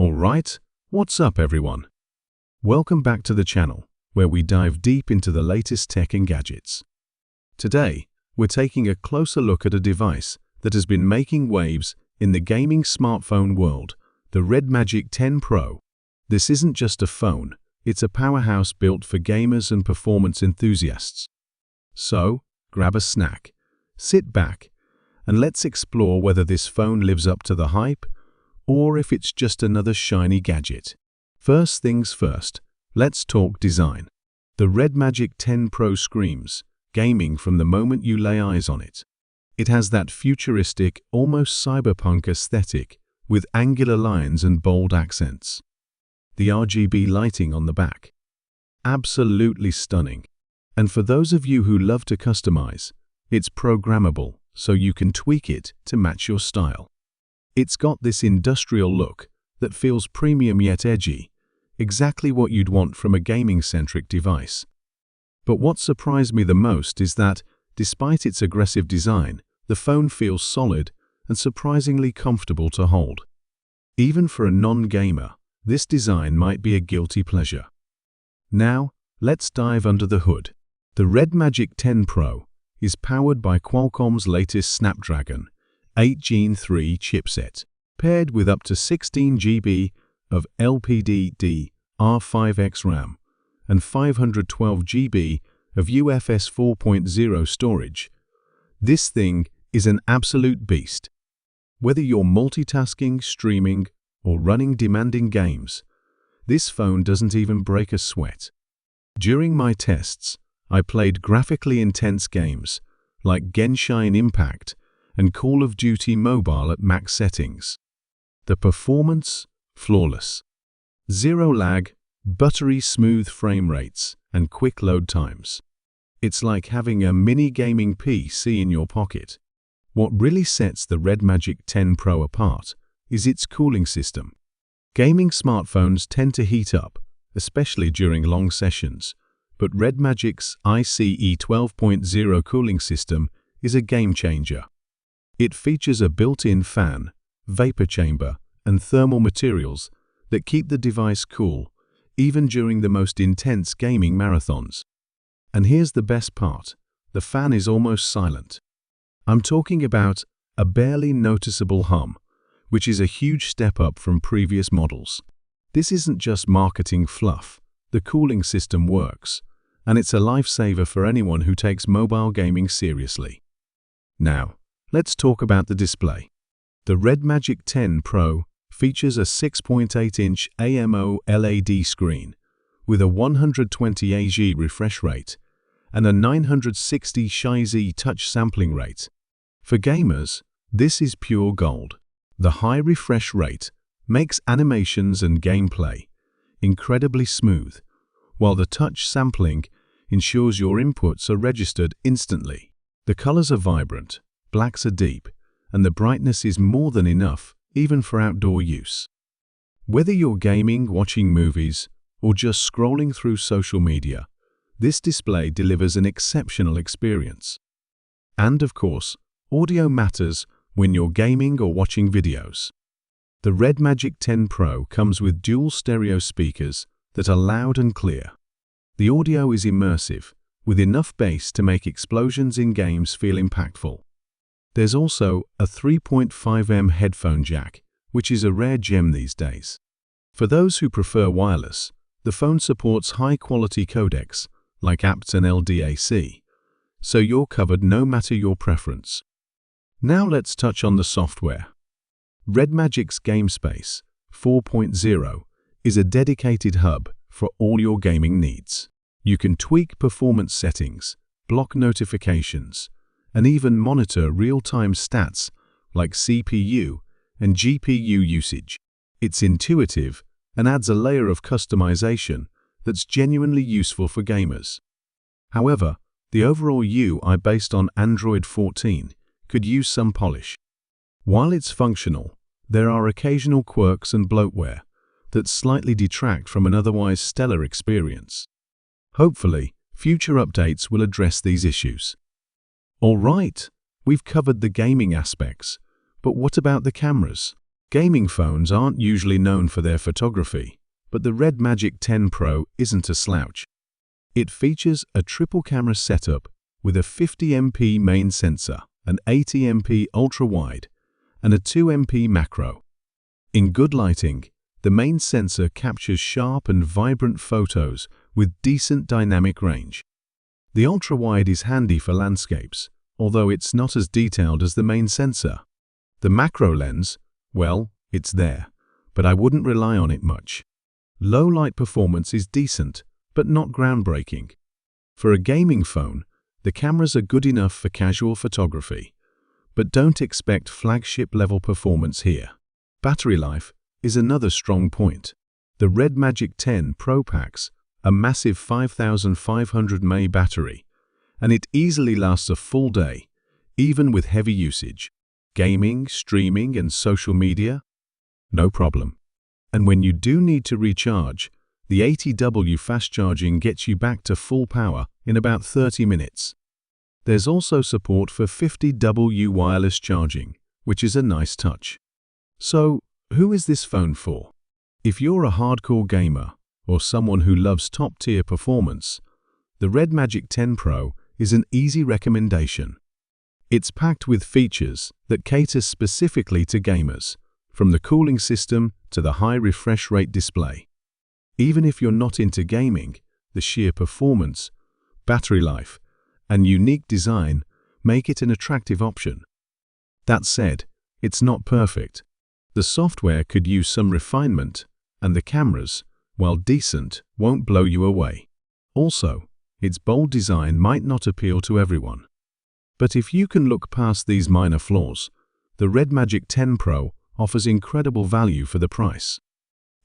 Alright, what's up everyone? Welcome back to the channel, where we dive deep into the latest tech and gadgets. Today, we're taking a closer look at a device that has been making waves in the gaming smartphone world, the Redmagic 10 Pro. This isn't just a phone, it's a powerhouse built for gamers and performance enthusiasts. So, grab a snack, sit back, and let's explore whether this phone lives up to the hype, or if it's just another shiny gadget. First things first, let's talk design. The Redmagic 10 Pro screams gaming from the moment you lay eyes on it. It has that futuristic, almost cyberpunk aesthetic, with angular lines and bold accents. The RGB lighting on the back, absolutely stunning. And for those of you who love to customize, it's programmable, so you can tweak it to match your style. It's got this industrial look that feels premium yet edgy, exactly what you'd want from a gaming-centric device. But what surprised me the most is that, despite its aggressive design, the phone feels solid and surprisingly comfortable to hold. Even for a non-gamer, this design might be a guilty pleasure. Now, let's dive under the hood. The Redmagic 10 Pro is powered by Qualcomm's latest Snapdragon 8 Gen 3 chipset, paired with up to 16 GB of LPDDR5X RAM and 512 GB of UFS 4.0 storage. This thing is an absolute beast. Whether you're multitasking, streaming, or running demanding games, this phone doesn't even break a sweat. During my tests, I played graphically intense games like Genshin Impact and Call of Duty Mobile at max settings. The performance, flawless. Zero lag, buttery smooth frame rates, and quick load times. It's like having a mini gaming PC in your pocket. What really sets the Redmagic 10 Pro apart is its cooling system. Gaming smartphones tend to heat up, especially during long sessions, but Redmagic's ICE 12.0 cooling system is a game changer. It features a built-in fan, vapor chamber, and thermal materials that keep the device cool, even during the most intense gaming marathons. And here's the best part, the fan is almost silent. I'm talking about a barely noticeable hum, which is a huge step up from previous models. This isn't just marketing fluff, the cooling system works, and it's a lifesaver for anyone who takes mobile gaming seriously. Now, let's talk about the display. The Redmagic 10 Pro features a 6.8-inch AMOLED screen with a 120 Hz refresh rate and a 960 Hz touch sampling rate. For gamers, this is pure gold. The high refresh rate makes animations and gameplay incredibly smooth, while the touch sampling ensures your inputs are registered instantly. The colors are vibrant, blacks are deep, and the brightness is more than enough, even for outdoor use. Whether you're gaming, watching movies, or just scrolling through social media, this display delivers an exceptional experience. And of course, audio matters when you're gaming or watching videos. The Redmagic 10 Pro comes with dual stereo speakers that are loud and clear. The audio is immersive, with enough bass to make explosions in games feel impactful. There's also a 3.5mm headphone jack, which is a rare gem these days. For those who prefer wireless, the phone supports high-quality codecs like APT and LDAC, so you're covered no matter your preference. Now let's touch on the software. Redmagic's GameSpace 4.0 is a dedicated hub for all your gaming needs. You can tweak performance settings, block notifications, and even monitor real-time stats like CPU and GPU usage. It's intuitive and adds a layer of customization that's genuinely useful for gamers. However, the overall UI based on Android 14 could use some polish. While it's functional, there are occasional quirks and bloatware that slightly detract from an otherwise stellar experience. Hopefully, future updates will address these issues. All right, we've covered the gaming aspects, but what about the cameras? Gaming phones aren't usually known for their photography, but the Redmagic 10 Pro isn't a slouch. It features a triple camera setup with a 50MP main sensor, an 80MP ultra-wide, and a 2MP macro. In good lighting, the main sensor captures sharp and vibrant photos with decent dynamic range. The ultra-wide is handy for landscapes, although it's not as detailed as the main sensor. The macro lens, well, it's there, but I wouldn't rely on it much. Low light performance is decent, but not groundbreaking. For a gaming phone, the cameras are good enough for casual photography, but don't expect flagship-level performance here. Battery life is another strong point. The Redmagic 10 Pro packs a massive 5500 mAh battery, and it easily lasts a full day, even with heavy usage. Gaming, streaming, and social media? No problem. And when you do need to recharge, the 80W fast charging gets you back to full power in about 30 minutes. There's also support for 50W wireless charging, which is a nice touch. So, who is this phone for? If you're a hardcore gamer or someone who loves top-tier performance, the Redmagic 10 Pro is an easy recommendation. It's packed with features that cater specifically to gamers, from the cooling system to the high refresh rate display. Even if you're not into gaming, the sheer performance, battery life, and unique design make it an attractive option. That said, it's not perfect. The software could use some refinement, and the cameras, while decent, won't blow you away. Also, its bold design might not appeal to everyone. But if you can look past these minor flaws, the Redmagic 10 Pro offers incredible value for the price.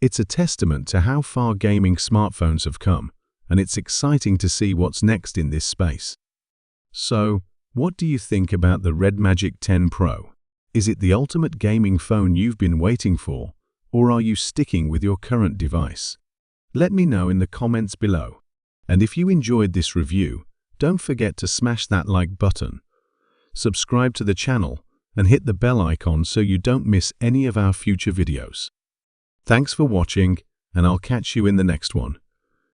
It's a testament to how far gaming smartphones have come, and it's exciting to see what's next in this space. So, what do you think about the Redmagic 10 Pro? Is it the ultimate gaming phone you've been waiting for, or are you sticking with your current device? Let me know in the comments below. And if you enjoyed this review, don't forget to smash that like button, subscribe to the channel, and hit the bell icon so you don't miss any of our future videos. Thanks for watching, and I'll catch you in the next one.